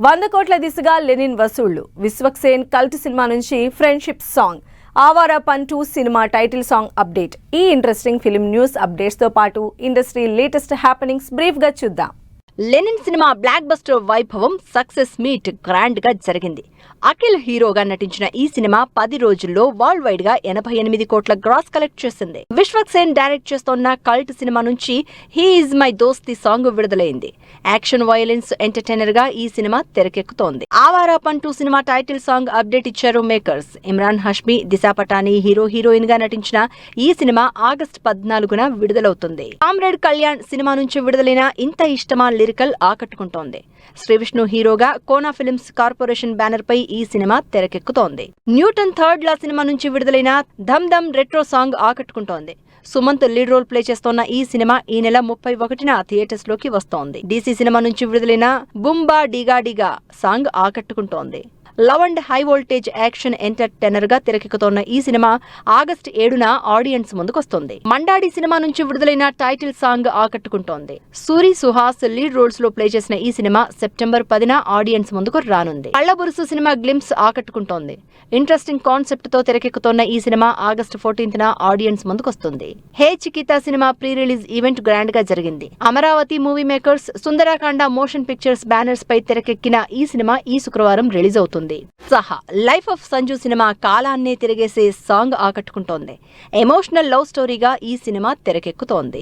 100 కోట్ల దిశగా లెనిన్ వసూళ్లు. విశ్వక్సేన్ కల్ట్ సినిమా నుంచి friendship song, Awara Pantu cinema title song update. ఈ ఇంట్రెస్టింగ్ ఫిల్మ్ న్యూస్ అప్డేట్స్ తో పాటు ఇండస్ట్రీ లేటెస్ట్ హ్యాపెనింగ్స్ బ్రీఫ్ గా చూద్దాం. లెనిన్ సినిమా బ్లాక్ బస్టర్ వైభవం సక్సెస్ మీట్ గ్రాండ్ గా జరిగింది. అఖిల్ హీరోగా నటించిన ఈ సినిమా 10 రోజుల్లో వరల్డ్ వైడ్ గా 88 కోట్ల గ్రాస్ కలెక్ట్ చేసింది. విశ్వక్సేన్ డైరెక్ట్ చేస్తోన్న కల్ట్ సినిమా నుంచి హీ ఈజ్ మై దోస్తి సాంగ్ విడుదలైంది. యాక్షన్ వయలెన్స్ ఎంటర్టైనర్ గా ఈ సినిమా తెరకెక్కుతోంది. Awara Pantu cinema title song update ఇచ్చారు మేకర్స్. ఇమ్రాన్ హష్మి, దిశా పటానీ హీరోయిన్ గా నటించిన ఈ సినిమా ఆగస్టు 14న విడుదలవుతుంది. కామ్రేడ్ కళ్యాణ్ సినిమా నుంచి విడుదలైన ఇంత ఇష్టమా లిరికల్ ఆకట్టుకుంటోంది. శ్రీవిష్ణు హీరోగా కోనా ఫిల్మ్స్ కార్పొరేషన్ బ్యానర్ పై ఈ సినిమా తెరకెక్కుతోంది. న్యూటన్ థర్డ్ లా సినిమా నుంచి విడుదలైన ధమ్ ధమ్ రెట్రో సాంగ్ ఆకట్టుకుంటోంది. సుమంత్ లీడ్ రోల్ ప్లే చేస్తోన్న ఈ సినిమా ఈ నెల 31న థియేటర్స్ లోకి వస్తోంది. డీసీ సినిమా నుంచి విడుదలైన బుంబా డిగా డిగా సాంగ్ ఆకట్టుకుంటోంది. Love and high voltage action entertainer గా తెరకెక్కుతోన్న ఈ సినిమా ఆగస్టు 7న ఆడియన్స్ ముందుకొస్తుంది. మండాడి సినిమా నుంచి విడుదలైన టైటిల్ సాంగ్ ఆకట్టుకుంటోంది. సూరి సుహాస్ లీడ్ రోల్స్ లో ప్లే చేసిన ఈ సినిమా సెప్టెంబర్ 10న ఆడియన్స్ ముందుకు రానుంది. కళ్ళబురుసు సినిమా గ్లింప్స్ ఆకట్టుకుంటోంది. ఇంట్రెస్టింగ్ కాన్సెప్ట్ తో తెరకెక్కుతోన్న ఈ సినిమా ఆగస్టు 14న ఆడియన్స్ ముందుకొస్తుంది. Hey Chikita cinema pre release event grand గా జరిగింది. Amaravati movie makers, Sundarakanda motion pictures banners పై తెరకెక్కిన ఈ సినిమా ఈ శుక్రవారం రిలీజ్ అవుతుంది. సహా లైఫ్ ఆఫ్ సంజు సినిమా కాలాన్నే తిరిగేసే సాంగ్ ఆకట్టుకుంటోంది. ఎమోషనల్ లవ్ స్టోరీగా ఈ సినిమా తెరకెక్కుతోంది.